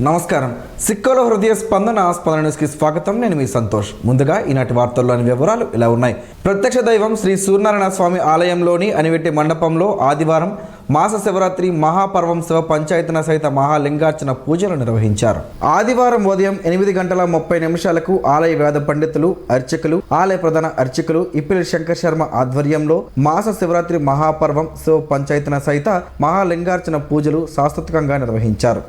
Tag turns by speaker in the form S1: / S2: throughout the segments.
S1: నమస్కారం. సిక్కోలో హృదయ స్పందన న్యూస్కి స్వాగతం. నేను మీ సంతోష్. ముందుగా ఈనాటి వార్తల్లోని వివరాలు ఇలా ఉన్నాయి. ప్రత్యక్ష దైవం శ్రీ సూర్యనారాయణ స్వామి ఆలయంలోని అనివెట్టి మండపంలో ఆదివారం మాస శివరాత్రి మహాపర్వం శివ పంచాయతన సహిత మహాలింగార్చన పూజలు నిర్వహించారు. ఆదివారం ఉదయం 8:30 ఆలయ వేద పండితులు, అర్చకులు, ఆలయ ప్రధాన అర్చకులు ఇప్పిలి శంకర్ శర్మ ఆధ్వర్యంలో మాస శివరాత్రి మహాపర్వం శివ పంచాయతన సహిత మహాలింగార్చన పూజలు శాస్త్రోక్తంగా నిర్వహించారు.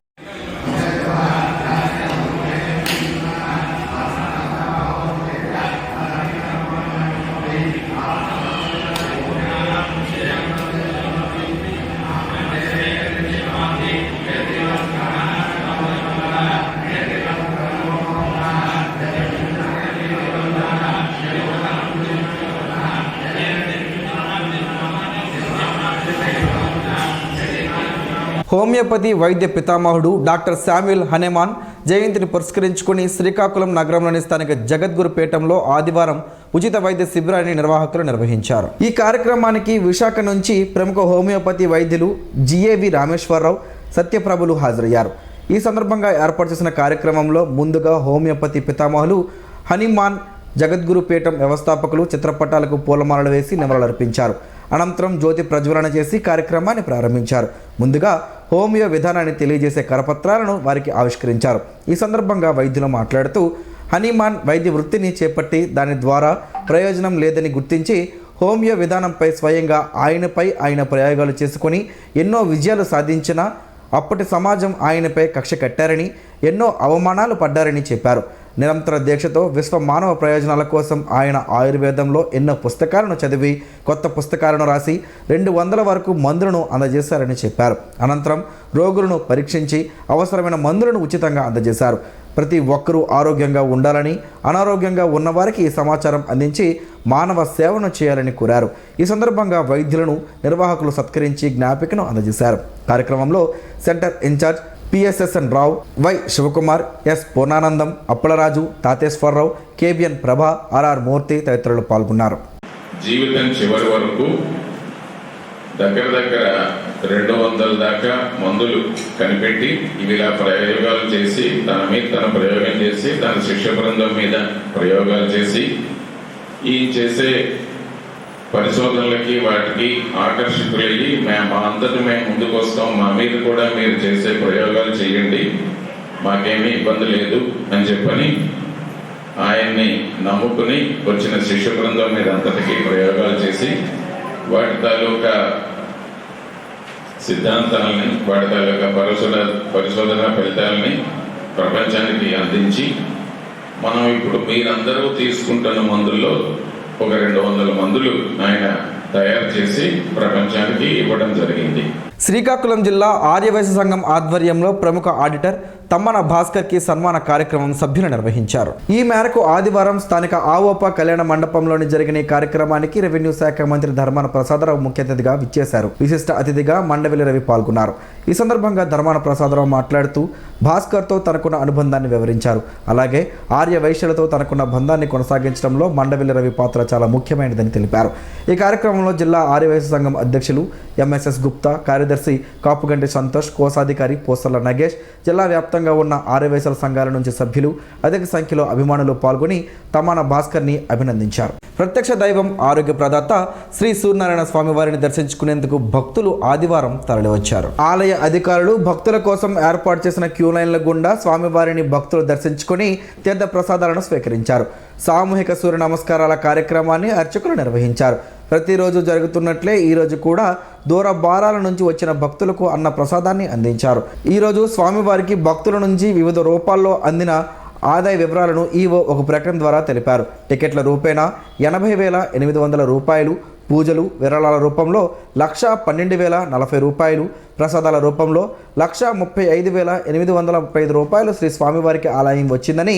S1: హోమియోపతి వైద్య పితామహుడు డాక్టర్ శామ్యూల్ హనేమాన్ జయంతిని పురస్కరించుకుని శ్రీకాకుళం నగరంలోని స్థానిక జగద్గురుపేటంలో ఆదివారం ఉచిత వైద్య శిబిరాన్ని నిర్వాహకులు నిర్వహించారు. ఈ కార్యక్రమానికి విశాఖ నుంచి ప్రముఖ హోమియోపతి వైద్యులు జిఏవి రామేశ్వరరావు, సత్యప్రభులు హాజరయ్యారు. ఈ సందర్భంగా ఏర్పాటు చేసిన కార్యక్రమంలో ముందుగా హోమియోపతి పితామహులు హనీమాన్ జగద్గురుపేటం వ్యవస్థాపకులు చిత్రపటాలకు పూలమాలలు వేసి నివాళులర్పించారు. అనంతరం జ్యోతి ప్రజ్వలన చేసి కార్యక్రమాన్ని ప్రారంభించారు. ముందుగా హోమియో విధానాన్ని తెలియజేసే కరపత్రాలను వారికి ఆవిష్కరించారు. ఈ సందర్భంగా వైద్యులు మాట్లాడుతూ హనీమాన్ వైద్య వృత్తిని చేపట్టి దాని ద్వారా ప్రయోజనం లేదని గుర్తించి హోమియో విధానంపై స్వయంగా ఆయన ప్రయోగాలు చేసుకొని ఎన్నో విజయాలు సాధించిన అప్పటి సమాజం ఆయనపై కక్ష కట్టారని, ఎన్నో అవమానాలు పడ్డారని చెప్పారు. నిరంతర దీక్షతో విశ్వ మానవ ప్రయోజనాల కోసం ఆయన ఆయుర్వేదంలో ఎన్నో పుస్తకాలను చదివి కొత్త పుస్తకాలను రాసి 200 వరకు మందులను అందజేశారని చెప్పారు. అనంతరం రోగులను పరీక్షించి అవసరమైన మందులను ఉచితంగా అందజేశారు. ప్రతి ఒక్కరూ ఆరోగ్యంగా ఉండాలని, అనారోగ్యంగా ఉన్నవారికి ఈ సమాచారం అందించి మానవ సేవను చేయాలని కోరారు. ఈ సందర్భంగా వైద్యులను నిర్వాహకులు సత్కరించి జ్ఞాపికను అందజేశారు. కార్యక్రమంలో centre in charge PSSN Rao, Y Sivakumar, S Purnanandam, Appalaraju, Tateswararao, KBN Prabha, RR Murthy తదితరులు పాల్గొన్నారు.
S2: జీవితం చివరి వరకు దగ్గర 200 దాకా మందులు కనిపెట్టి ఇలా ప్రయోగాలు చేసి తన మీద తన ప్రయోగం చేసి తన శిష్య బృందం మీద ప్రయోగాలు చేసి ఈయన చేసే పరిశోధనలకి వాటికి ఆకర్షితులయ్యి మా అంతటి మేము ముందుకు వస్తాం, మా మీద కూడా మీరు చేసే ప్రయోగాలు చేయండి, మాకేమీ ఇబ్బంది లేదు అని చెప్పని ఆయన్ని నమ్ముకుని వచ్చిన శిష్య బృందం మీద అంతటికీ ప్రయోగాలు చేసి వాటి తాలూకా సిద్ధాంతాలని, వాటి తాలూకా పరిశోధన ఫలితాలని ప్రపంచానికి అందించి మనం ఇప్పుడు మీరందరూ తీసుకుంటున్న మందుల్లో ఒక 200 మందులు ఆయన తయారు చేసి ప్రపంచానికి ఇవ్వడం జరిగింది.
S1: శ్రీకాకుళం జిల్లా ఆర్యవైశ్య సంఘం ఆధ్వర్యంలో ప్రముఖ ఆడిటర్ తమ్మన భాస్కర్కి సన్మాన కార్యక్రమం సభ్యులు నిర్వహించారు. ఈ మేరకు ఆదివారం స్థానిక ఆవోప కళ్యాణ మండపంలోని జరిగిన ఈ కార్యక్రమానికి రెవెన్యూ శాఖ మంత్రి ధర్మాన ప్రసాదరావు ముఖ్య అతిథిగా విచ్చేశారు. విశిష్ట అతిథిగా మండవిల్లి రవి పాల్గొన్నారు. ఈ సందర్భంగా ధర్మాన ప్రసాదరావు మాట్లాడుతూ భాస్కర్తో తనకున్న అనుబంధాన్ని వివరించారు. అలాగే ఆర్య వైశ్యులతో తనకున్న బంధాన్ని కొనసాగించడంలో మండవిల్లి రవి పాత్ర చాలా ముఖ్యమైనదని తెలిపారు. ఈ కార్యక్రమంలో జిల్లా ఆర్యవైశ్య సంఘం అధ్యక్షులు ఎంఎస్ఎస్ గుప్తా, కార్యదర్శి కాపుగంటి సంతోష్, కోశాధికారి పోసర్ల నగేష్, జిల్లా వ్యాప్తంగా ఉన్న ఆర్యవైశ్యుల సంఘాల నుంచి సభ్యులు, అధిక సంఖ్యలో అభిమానులు పాల్గొని తమ్మన భాస్కర్ని అభినందించారు. ప్రత్యక్ష దైవం, ఆరోగ్య ప్రదాత శ్రీ సూర్యనారాయణ స్వామి వారిని దర్శించుకునేందుకు భక్తులు ఆదివారం తరలివచ్చారు. ఆలయ అధికారులు భక్తుల కోసం ఏర్పాటు చేసిన క్యూ లైన్ల గుండా స్వామివారిని భక్తులు దర్శించుకుని తీర్థ ప్రసాదాలను స్వీకరించారు. సామూహిక సూర్య నమస్కారాల కార్యక్రమాన్ని అర్చకులు నిర్వహించారు. ప్రతిరోజు జరుగుతున్నట్లే ఈరోజు కూడా దూర భారాల నుంచి వచ్చిన భక్తులకు అన్న ప్రసాదాన్ని అందించారు. ఈరోజు స్వామివారికి భక్తుల నుంచి వివిధ రూపాల్లో అందిన ఆదాయ వివరాలను ఈవో ఒక ప్రకటన ద్వారా తెలిపారు. టికెట్ల రూపేణా 80,800 రూపాయలు, పూజలు విరాళాల రూపంలో 1,12,040 రూపాయలు, ప్రసాదాల రూపంలో 1,35,835 రూపాయలు శ్రీ స్వామివారికి ఆలయం వచ్చిందని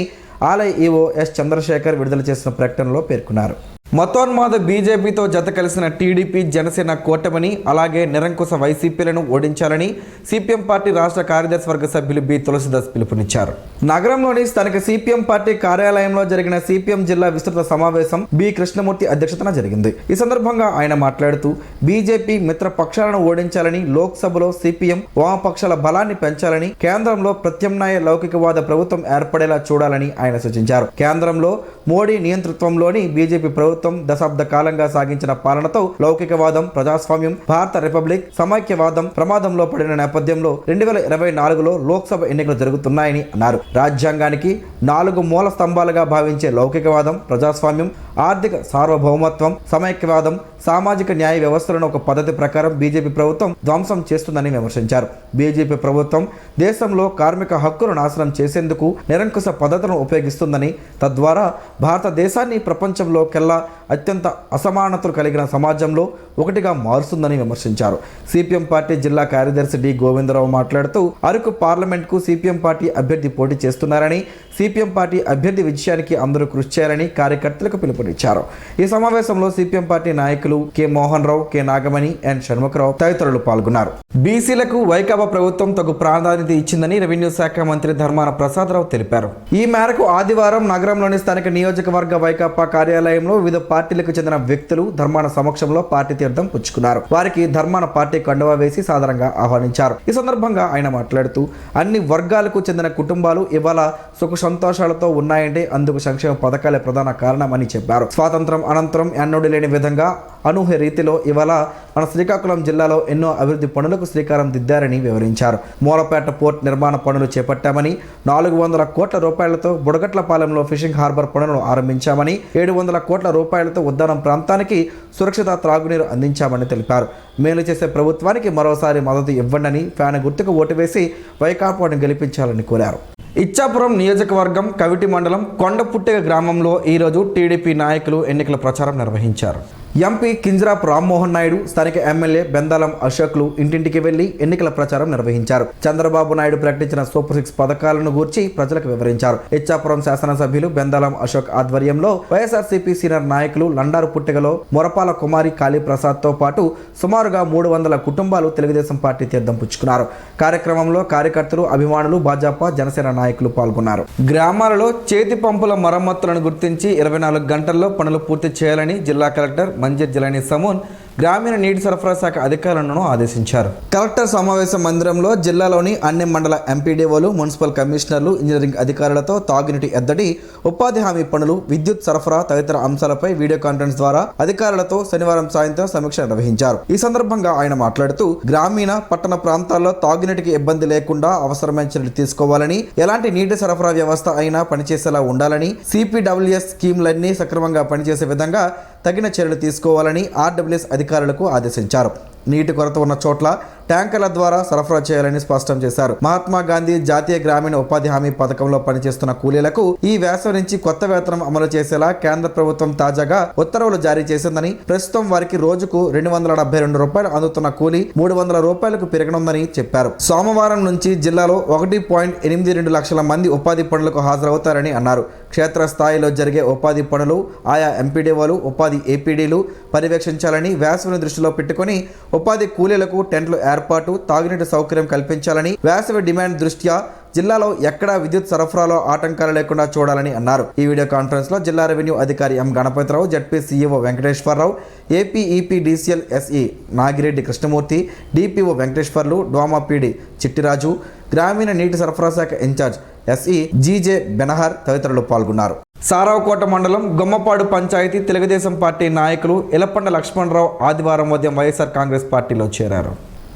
S1: ఆలయ ఈవో ఎస్ చంద్రశేఖర్ విడుదల చేసిన ప్రకటనలో పేర్కొన్నారు. మతోన్మాద బీజేపీతో జత కలిసిన టీడీపీ జనసేన కూటమిని అలాగే నిరంకుశ వైసీపీలను ఓడించాలని సిపిఎం పార్టీ రాష్ట్ర కార్యదర్శి వర్గ సభ్యులు బి తులసిదాస్ పిలుపునిచ్చారు. నగరంలోని స్థానిక సిపిఎం పార్టీ కార్యాలయంలో జరిగిన సిపిఎం జిల్లా విస్తృత సమావేశం బి కృష్ణమూర్తి అధ్యక్షతన జరిగింది. ఈ సందర్భంగా ఆయన మాట్లాడుతూ బీజేపీ మిత్ర పక్షాలను ఓడించాలని, లోక్సభలో సిపిఎం వామపక్షాల బలాన్ని పెంచాలని, కేంద్రంలో ప్రత్యామ్నాయ లౌకికవాద ప్రభుత్వం ఏర్పడేలా చూడాలని ఆయన సూచించారు. కేంద్రంలో మోడీ నియంతృత్వంలోని బీజేపీ ప్రభుత్వం దశాబ్ద కాలంగా సాగించిన పాలనతో లౌకికవాదం, ప్రజాస్వామ్యం, భారత రిపబ్లిక్ సమైక్యవాదం ప్రమాదంలో పడిన నేపథ్యంలో 2024లో లోక్సభ ఎన్నికలు జరుగుతున్నాయని అన్నారు. రాజ్యాంగానికి 4 మూల స్తంభాలుగా భావించే లౌకికవాదం, ప్రజాస్వామ్యం, ఆర్థిక సార్వభౌమత్వం, సమైక్యవాదం, సామాజిక న్యాయ వ్యవస్థలను ఒక పద్ధతి ప్రకారం బీజేపీ ప్రభుత్వం ధ్వంసం చేస్తుందని విమర్శించారు. బీజేపీ ప్రభుత్వం దేశంలో కార్మిక హక్కులు నాశనం చేసేందుకు నిరంకుశ పద్ధతులను ఉపయోగిస్తుందని, తద్వారా భారతదేశాన్ని ప్రపంచంలోకెల్లా అత్యంత అసమానతలు కలిగిన సమాజంలో ఒకటిగా మారుస్తుందని విమర్శించారు. సిపిఎం పార్టీ జిల్లా కార్యదర్శి డి గోవిందరావు మాట్లాడుతూ అరకు పార్లమెంట్కు సిపిఎం పార్టీ అభ్యర్థి పోటీ చేస్తున్నారని, సిపిఎం పార్టీ అభ్యర్థి విజయానికి అందరూ కృషి చేయాలని కార్యకర్తలకు పిలుపునిచ్చారు. ఈ సమావేశంలో సిపిఎం పార్టీ నాయకులు కె మోహన్ రావు, కె నాగమణి, ఎన్ షణ్ముఖరావు తదితరులు పాల్గొన్నారు. బీసీలకు వైకాపా ప్రభుత్వం తగు ప్రాధాన్యత ఇచ్చిందని రెవెన్యూ శాఖ మంత్రి ధర్మాన ప్రసాదరావు తెలిపారు. ఈ మేరకు ఆదివారం నగరంలోని స్థానిక నియోజకవర్గ వైకాపా కార్యాలయంలో వివిధ పార్టీలకు చెందిన వ్యక్తులు ధర్మాన సమక్షంలో పార్టీ తీర్థం పుచ్చుకున్నారు. వారికి ధర్మాన పార్టీ కండువా వేసి సాదరంగా ఆహ్వానించారు. ఈ సందర్భంగా ఆయన మాట్లాడుతూ అన్ని వర్గాలకు చెందిన కుటుంబాలు ఇవాళ సుఖ సంతోషాలతో ఉన్నాయంటే అందుకు సంక్షేమ పథకాలే ప్రధాన కారణమని చెప్పారు. స్వాతంత్రం అనంతరం ఎన్నడూ లేని విధంగా అనూహ్య రీతిలో ఇవాళ మన శ్రీకాకుళం జిల్లాలో ఎన్నో అభివృద్ధి పనులకు శ్రీకారం దిద్దారని వివరించారు. మూలపేట పోర్ట్ నిర్మాణ పనులు చేపట్టామని, 400 కోట్ల రూపాయలతో బుడగట్లపాలెంలో ఫిషింగ్ హార్బర్ పనులను ఆరంభించామని, 700 కోట్ల రూపాయలతో ఉద్దానం ప్రాంతానికి సురక్షిత త్రాగునీరు అందించామని తెలిపారు. మేలు చేసే ప్రభుత్వానికి మరోసారి మద్దతు ఇవ్వండని, ఫ్యాన్ గుర్తుకు ఓటు వేసి వైకాపాను గెలిపించాలని కోరారు. ఇచ్చాపురం నియోజకవర్గం కవిటి మండలం కొండపుట్టిగ గ్రామంలో ఈరోజు టీడీపీ నాయకులు ఎన్నికల ప్రచారం నిర్వహించారు. ఎంపీ కింజరాపు రామ్మోహన్ నాయుడు, స్థానిక ఎమ్మెల్యే బెందాలం అశోక్లు ఇంటింటికి వెళ్లి ఎన్నికల ప్రచారం నిర్వహించారు. చంద్రబాబు నాయుడు ప్రకటించిన సూపర్ 6 పథకాలను గూర్చి ప్రజలకు వివరించారు. ఇచ్చాపురం శాసనసభ్యులు బెందాలం అశోక్ ఆధ్వర్యంలో వైఎస్ఆర్సీపీ సీనియర్ నాయకులు లండారు పుట్టిగలో మొరపాల కుమారి కాళీప్రసాద్ తో పాటు సుమారుగా 300 కుటుంబాలు తెలుగుదేశం పార్టీ తీర్థం పుచ్చుకున్నారు. కార్యక్రమంలో కార్యకర్తలు, అభిమానులు, భాజపా, జనసేన నాయకులు పాల్గొన్నారు. గ్రామాలలో చేతి పంపుల మరమ్మతులను గుర్తించి 24 గంటల్లో పనులు పూర్తి చేయాలని జిల్లా కలెక్టర్ మంజిర్ జిలానీ సమూన్ గ్రామీణ నీటి సరఫరా శాఖ అధికారులను ఆదేశించారు. కలెక్టర్ సమావేశ మందిరంలో జిల్లాలోని అన్ని మండల ఎంపీడీఓలు, మున్సిపల్ కమిషనర్లు, ఇంజనీరింగ్ అధికారులతో తాగునీటి ఎద్దడి, ఉపాధి హామీ పనులు, విద్యుత్ సరఫరా తదితర అంశాలపై వీడియో కాన్ఫరెన్స్ ద్వారా అధికారులతో శనివారం సాయంత్రం సమీక్ష నిర్వహించారు. ఈ సందర్భంగా ఆయన మాట్లాడుతూ గ్రామీణ, పట్టణ ప్రాంతాల్లో తాగునీటికి ఇబ్బంది లేకుండా అవసరమైన చర్యలు తీసుకోవాలని, ఎలాంటి నీటి సరఫరా వ్యవస్థ అయినా పనిచేసేలా ఉండాలని, సిపిడబ్ల్యూఎస్ స్కీమ్లన్నీ సక్రమంగా పనిచేసే విధంగా తగిన చర్యలు తీసుకోవాలని ఆర్డబ్ల్యూఎస్ అధికారులకు ఆదేశించారు. నీటి కొరత ఉన్న చోట్ల ట్యాంకర్ల ద్వారా సరఫరా చేయాలని స్పష్టం చేశారు. మహాత్మా గాంధీ జాతీయ గ్రామీణ ఉపాధి హామీ పథకంలో పనిచేస్తున్న కూలీలకు ఈ వేసవి నుంచి కొత్త వేతనం అమలు చేసేలా కేంద్ర ప్రభుత్వం తాజాగా ఉత్తర్వులు జారీ చేసిందని, ప్రస్తుతం వారికి రోజుకు 272 రూపాయలు అందుతున్న కూలీ 300 రూపాయలకు పెరగనుందని చెప్పారు. సోమవారం నుంచి జిల్లాలో 1.82 లక్షల మంది ఉపాధి పనులకు హాజరవుతారని అన్నారు. క్షేత్రస్థాయిలో జరిగే ఉపాధి పనులు ఆయా ఎంపీడీఓలు, ఉపాధి ఏపీడీలు పర్యవేక్షించాలని, వేసవిని దృష్టిలో పెట్టుకుని ఉపాధి కూలీలకు టెంట్లు ఏర్పాటు, తాగునీటి సౌకర్యం కల్పించాలని, వేసవి డిమాండ్ దృష్ట్యా జిల్లాలో ఎక్కడా విద్యుత్ సరఫరాలో ఆటంకాలు లేకుండా చూడాలని అన్నారు. ఈ వీడియో కాన్ఫరెన్స్ లో జిల్లా రెవెన్యూ అధికారి M Ganapathirao, ZP CEO Venkateswararao, AP EPDCL SE Nagireddy Krishnamurthy, DPO Venkateswarlu, DWMA PD Chittiraju, గ్రామీణ నీటి సరఫరా శాఖ ఇన్ఛార్జ్ ఎస్ఈ జీజే బెనహర్ తదితరులు పాల్గొన్నారు. సారావుకోట మండలం గొమ్మపాడు పంచాయతీ తెలుగుదేశం పార్టీ నాయకులు ఇలపండ లక్ష్మణరావు ఆదివారం ఉదయం వైఎస్ఆర్ కాంగ్రెస్ పార్టీలో చేరారు.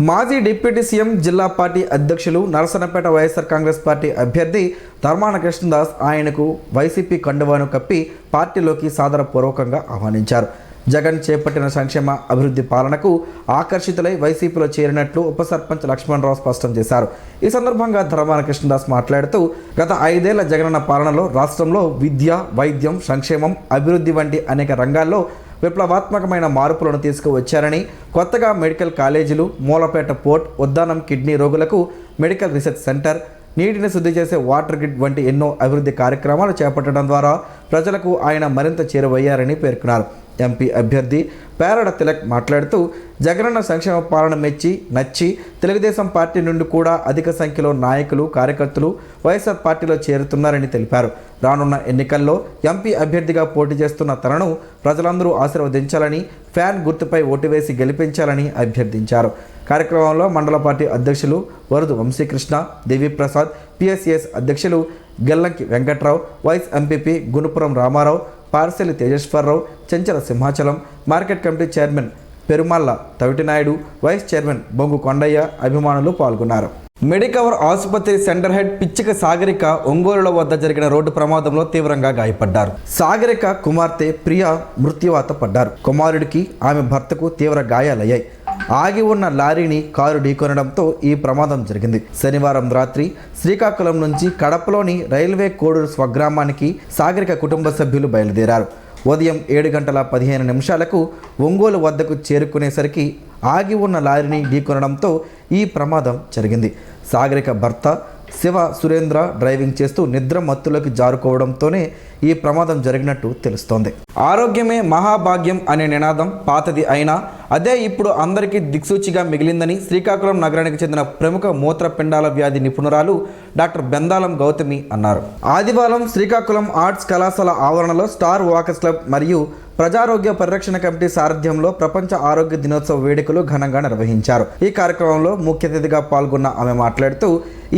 S1: మాజీ డిప్యూటీ సీఎం, జిల్లా పార్టీ అధ్యక్షులు, నరసన్నపేట వైఎస్ఆర్ కాంగ్రెస్ పార్టీ అభ్యర్థి ధర్మాన కృష్ణదాస్ ఆయనకు వైసీపీ కండువాను కప్పి పార్టీలోకి సాదరపూర్వకంగా ఆహ్వానించారు. జగన్ చేపట్టిన సంక్షేమ అభివృద్ధి పాలనకు ఆకర్షితులై వైసీపీలో చేరినట్లు ఉప సర్పంచ్ లక్ష్మణరావు స్పష్టం చేశారు. ఈ సందర్భంగా ధర్మాన కృష్ణదాస్ మాట్లాడుతూ గత 5 ఏళ్ల జగనన్న పాలనలో రాష్ట్రంలో విద్య, వైద్యం, సంక్షేమం, అభివృద్ధి వంటి అనేక రంగాల్లో విప్లవాత్మకమైన మార్పులను తీసుకువచ్చారని, కొత్తగా మెడికల్ కాలేజీలు, మూలపేట పోర్ట్, ఉద్దానం కిడ్నీ రోగులకు మెడికల్ రీసెర్చ్ సెంటర్, నీటిని శుద్ధి చేసే వాటర్ గ్రిడ్ వంటి ఎన్నో అభివృద్ధి కార్యక్రమాలు చేపట్టడం ద్వారా ప్రజలకు ఆయన మరింత చేరువయ్యారని పేర్కొన్నారు. ఎంపీ అభ్యర్థి పేరడ తిలక్ మాట్లాడుతూ జగనన్న సంక్షేమ పాలన మెచ్చి నచ్చి తెలుగుదేశం పార్టీ నుండి కూడా అధిక సంఖ్యలో నాయకులు కార్యకర్తలు వైఎస్ఆర్ పార్టీలో చేరుతున్నారని తెలిపారు. రానున్న ఎన్నికల్లో ఎంపీ అభ్యర్థిగా పోటీ చేస్తున్న తనను ప్రజలందరూ ఆశీర్వదించాలని, ఫ్యాన్ గుర్తుపై ఓటు వేసి గెలిపించాలని అభ్యర్థించారు. కార్యక్రమంలో మండల పార్టీ అధ్యక్షులు వరదు వంశీకృష్ణ, దేవిప్రసాద్, పిఎస్సిఎస్ అధ్యక్షులు Gellanki Venkatrao, vice MPP Gunapuram Ramarao, Parseli Tejeswararao, Chenchala Simhachalam, market committee chairman Perumalla Tavitinaidu, vice chairman Bongu Kondaiah అభిమానులు పాల్గొన్నారు. మెడికవర్ ఆసుపత్రి సెంటర్ హెడ్ పిచ్చిక సాగరిక ఒంగోలులో వద్ద జరిగిన రోడ్డు ప్రమాదంలో తీవ్రంగా గాయపడ్డారు. సాగరిక కుమార్తె ప్రియా మృత్యువాత పడ్డారు. కుమారుడికి ఆమె భర్తకు తీవ్ర గాయాలయ్యాయి. ఆగి ఉన్న లారీని కారు ఢీకొనడంతో ఈ ప్రమాదం జరిగింది. శనివారం రాత్రి శ్రీకాకుళం నుంచి కడపలోని రైల్వే కోడూరు స్వగ్రామానికి సాగరిక కుటుంబ సభ్యులు బయలుదేరారు. ఉదయం 7:15 ఒంగోలు వద్దకు చేరుకునేసరికి ఆగి ఉన్న లారీని ఢీకొనడంతో ఈ ప్రమాదం జరిగింది. సాగరిక భర్త శివ సురేంద్ర డ్రైవింగ్ చేస్తూ నిద్ర మత్తులోకి జారుకోవడంతోనే ఈ ప్రమాదం జరిగినట్టు తెలుస్తోంది. ఆరోగ్యమే మహాభాగ్యం అనే నినాదం పాతది అయినా అదే ఇప్పుడు అందరికీ దిక్సూచిగా మిగిలిందని శ్రీకాకుళం నగరానికి చెందిన ప్రముఖ మూత్రపిండాల వ్యాధి నిపుణురాలు డాక్టర్ బెందాలం గౌతమి అన్నారు. ఆదివారం శ్రీకాకుళం ఆర్ట్స్ కళాశాల ఆవరణలో స్టార్ వాకర్స్ క్లబ్ మరియు ప్రజారోగ్య పరిరక్షణ కమిటీ సారథ్యంలో ప్రపంచ ఆరోగ్య దినోత్సవ వేడుకలు ఘనంగా నిర్వహించారు. ఈ కార్యక్రమంలో ముఖ్య అతిథిగా పాల్గొన్న ఆమె మాట్లాడుతూ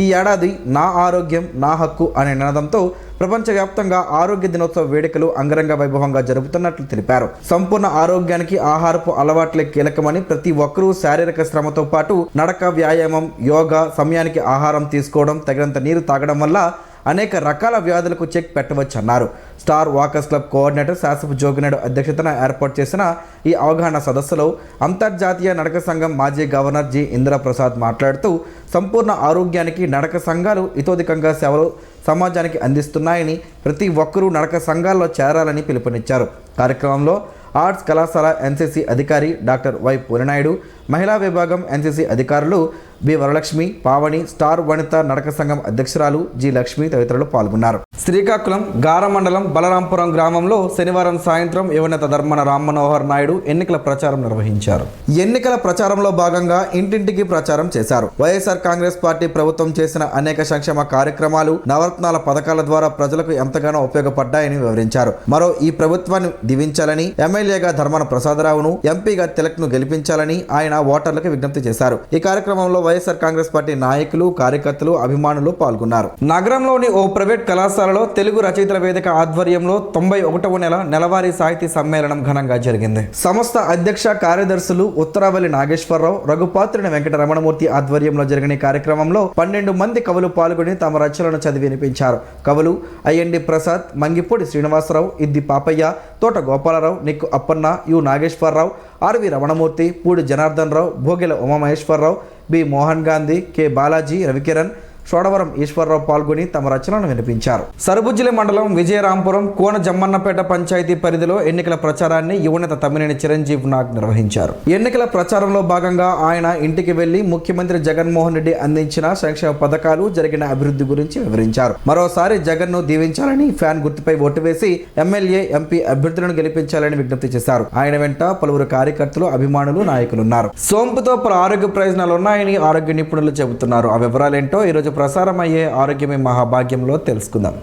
S1: ఈ ఏడాది నా ఆరోగ్యం నా హక్కు అనే నినాదంతో ప్రపంచవ్యాప్తంగా ఆరోగ్య దినోత్సవ వేడుకలు అంగరంగ వైభవంగా జరుపుతున్నట్లు తెలిపారు. సంపూర్ణ ఆరోగ్యానికి ఆహారపు అలవాట్లే కీలకమని, ప్రతి ఒక్కరూ శారీరక శ్రమతో పాటు నడక, వ్యాయామం, యోగా, సమయానికి ఆహారం తీసుకోవడం, తగినంత నీరు తాగడం వల్ల అనేక రకాల వ్యాధులకు చెక్ పెట్టవచ్చన్నారు. Star Walkers Club coordinator Sasapu Joginadu అధ్యక్షతన ఏర్పాటు చేసిన ఈ అవగాహన సదస్సులో అంతర్జాతీయ నడక సంఘం మాజీ గవర్నర్ జి ఇంద్రప్రసాద్ మాట్లాడుతూ సంపూర్ణ ఆరోగ్యానికి నడక సంఘాలు ఇతోధికంగా సేవలు సమాజానికి అందిస్తున్నాయని, ప్రతి ఒక్కరూ నడక సంఘాల్లో చేరాలని పిలుపునిచ్చారు. కార్యక్రమంలో ఆర్ట్స్ కళాశాల ఎన్సీసీ అధికారి డాక్టర్ వై పూర్ణనాయుడు, మహిళా విభాగం ఎన్సీసీ అధికారులు బి వరలక్ష్మి, పావని, స్టార్ వనిత నడక సంఘం అధ్యక్షురాలు జి లక్ష్మి తదితరులు పాల్గొన్నారు. శ్రీకాకుళం గార మండలం బలరాంపురం గ్రామంలో శనివారం సాయంత్రం యువనేత ధర్మన రామ్మనోహర్ నాయుడు ఎన్నికల ప్రచారం నిర్వహించారు. ఎన్నికల ప్రచారంలో భాగంగా ఇంటింటికి ప్రచారం చేశారు. వైఎస్ఆర్ కాంగ్రెస్ పార్టీ ప్రభుత్వం చేసిన అనేక సంక్షేమ కార్యక్రమాలు, నవరత్నాల పథకాల ద్వారా ప్రజలకు ఎంతగానో ఉపయోగపడ్డాయని వివరించారు. మరో ఈ ప్రభుత్వాన్ని దీవించాలని, ఎమ్మెల్యేగా ధర్మన ప్రసాదరావును, ఎంపీగా తిలక్ను గెలిపించాలని ఆయన ఓటర్లకు విజ్ఞప్తి చేశారు. ఈ కార్యక్రమంలో వైఎస్ఆర్ కాంగ్రెస్ పార్టీ నాయకులు, కార్యకర్తలు, అభిమానులు పాల్గొన్నారు. నగరంలోని ఓ ప్రైవేట్ కళాశాలలో తెలుగు రచయితల వేదిక ఆధ్వర్యంలో 91వ నెలవారీ సాహితీ సమ్మేళనం ఘనంగా జరిగింది. సంస్థ అధ్యక్ష కార్యదర్శులు ఉత్తరావల్లి నాగేశ్వరరావు, రఘుపాత్రుని వెంకట రమణమూర్తి ఆధ్వర్యంలో జరిగిన కార్యక్రమంలో 12 మంది కవులు పాల్గొని తమ రచనలను చదివి వినిపించారు. కవులు IND Prasad, Mangipudi Srinivasarao, Iddi Papaiah, Thota Gopalarao, Nikku Appanna, U Nageswararao, RV Ramanamurthy, Pudi Janardhan Rao, Bhogila Umamaheswararao, B Mohan Gandhi, K Balaji, Ravikiran, Shodavaram Eswararao పాల్గొని తమ రచనలను వినిపించారు. సరుబుజ్జిలి మండలం విజయరాంపురం కోన జమ్మన్నపేట పంచాయతీ పరిధిలో ఎన్నికల ప్రచారాన్ని యువనేత తమ్మినేని చిరంజీవి నాగ్ నిర్వహించారు. ఎన్నికల ప్రచారంలో భాగంగా ఆయన ఇంటికి వెళ్లి ముఖ్యమంత్రి జగన్మోహన్ రెడ్డి అందించిన సంక్షేమ పథకాలు, జరిగిన అభివృద్ధి గురించి వివరించారు. మరోసారి జగన్ను దీవించాలని, ఫ్యాన్ గుర్తుపై ఓటు వేసి ఎమ్మెల్యే, ఎంపీ అభ్యర్థులను గెలిపించాలని విజ్ఞప్తి చేశారు. ఆయన వెంట పలువురు కార్యకర్తలు, అభిమానులు, నాయకులున్నారు. సోంపుతో పలు ఆరోగ్య ప్రయోజనాలు ఉన్నాయని ఆరోగ్య నిపుణులు చెబుతున్నారు. ఆ వివరాలేంటో ఈరోజు ప్రసారమయ్యే ఆరోగ్యమే మహాభాగ్యంలో తెలుసుకుందాం.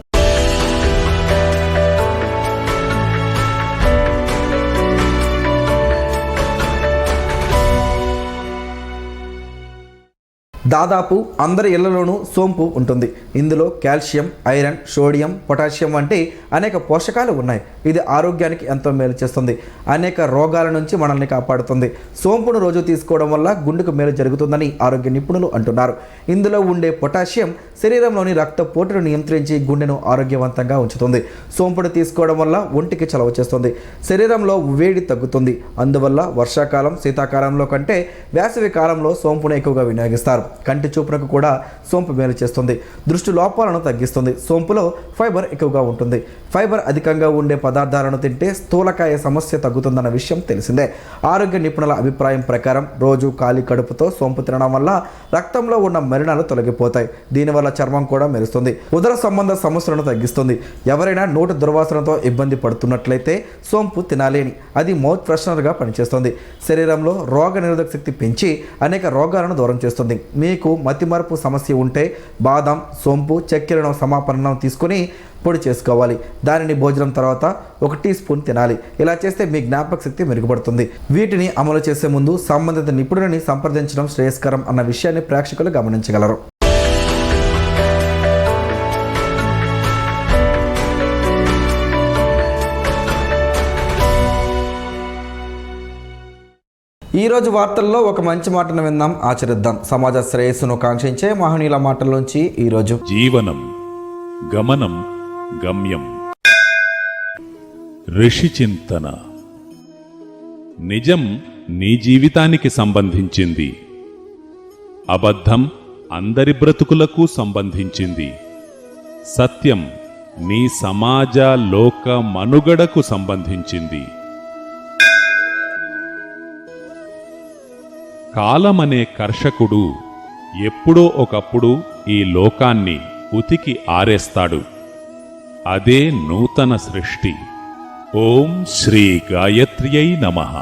S1: దాదాపు అందరి ఇళ్లలోనూ సోంపు ఉంటుంది. ఇందులో కాల్షియం, ఐరన్, సోడియం, పొటాషియం వంటి అనేక పోషకాలు ఉన్నాయి. ఇది ఆరోగ్యానికి ఎంతో మేలు చేస్తుంది. అనేక రోగాల నుంచి మనల్ని కాపాడుతుంది. సోంపును రోజు తీసుకోవడం వల్ల గుండెకు మేలు జరుగుతుందని ఆరోగ్య నిపుణులు అంటున్నారు. ఇందులో ఉండే పొటాషియం శరీరంలోని రక్తపోటును నియంత్రించి గుండెను ఆరోగ్యవంతంగా ఉంచుతుంది. సోంపును తీసుకోవడం వల్ల ఒంటికి చలవ చేస్తుంది. శరీరంలో వేడి తగ్గుతుంది. అందువల్ల వర్షాకాలం, శీతాకాలంలో కంటే వేసవి కాలంలో సోంపును ఎక్కువగా వినియోగిస్తారు. కంటి చూపునకు కూడా సోంపు మేలు చేస్తుంది. దృష్టి లోపాలను తగ్గిస్తుంది. సోంపులో ఫైబర్ ఎక్కువగా ఉంటుంది. ఫైబర్ అధికంగా ఉండే పదార్థాలను తింటే స్థూలకాయ సమస్య తగ్గుతుందన్న విషయం తెలిసిందే. ఆరోగ్య నిపుణుల అభిప్రాయం ప్రకారం రోజు ఖాళీ కడుపుతో సోంపు తినడం వల్ల రక్తంలో ఉన్న మలినాలు తొలగిపోతాయి. దీనివల్ల చర్మం కూడా మెరుస్తుంది. ఉదర సంబంధ సమస్యలను తగ్గిస్తుంది. ఎవరైనా నోటి దుర్వాసనతో ఇబ్బంది పడుతున్నట్లయితే సోంపు తినాలి అని. అది మౌత్ ఫ్రెషనర్గా పనిచేస్తుంది. శరీరంలో రోగ నిరోధక శక్తి పెంచి అనేక రోగాలను దూరం చేస్తుంది. మీకు మతిమరుపు సమస్య ఉంటే బాదం, సోంపు, చక్కెరను సమాపన్నం తీసుకుని పొడి చేసుకోవాలి. దానిని భోజనం తర్వాత 1 టీ స్పూన్ తినాలి. ఇలా చేస్తే మీ జ్ఞాపక శక్తి మెరుగుపడుతుంది. వీటిని అమలు చేసే ముందు సంబంధిత నిపుణుడిని సంప్రదించడం శ్రేయస్కరం అన్న విషయాన్ని ప్రేక్షకులు గమనించగలరు. ఈరోజు వార్తల్లో ఒక మంచి మాటను విందాం, ఆచరిద్దాం. సమాజ శ్రేయస్సును కాంక్షించే మహనీయుల మాటల్లోంచి ఈరోజు.
S3: జీవనం గమనం గమ్యం. ఋషి చింతన. నిజం నీ జీవితానికి సంబంధించింది. అబద్ధం అందరి బ్రతుకులకు సంబంధించింది. సత్యం నీ సమాజ లోక మనుగడకు సంబంధించింది. కాలమనే కర్షకుడు ఎప్పుడో ఒకప్పుడు ఈ లోకాన్ని ఉతికి ఆరేస్తాడు. అదే నూతన సృష్టి. ఓం శ్రీ గాయత్ర్యై నమః.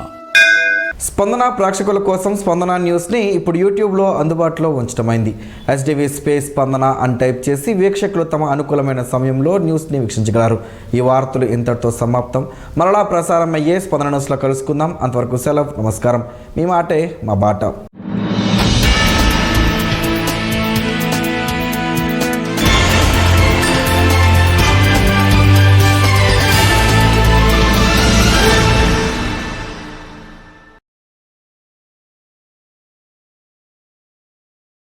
S1: స్పందన ప్రేక్షకుల కోసం స్పందన న్యూస్ని ఇప్పుడు యూట్యూబ్లో అందుబాటులో ఉంచడమైంది. HDV స్పేస్ స్పందన అని టైప్ చేసి వీక్షకులు తమ అనుకూలమైన సమయంలో న్యూస్ని వీక్షించగలరు. ఈ వార్తలు ఇంతటితో సమాప్తం. మరలా ప్రసారం అయ్యే స్పందన న్యూస్లో కలుసుకుందాం. అంతవరకు సెలవు. నమస్కారం. మీ మాటే మా బాట.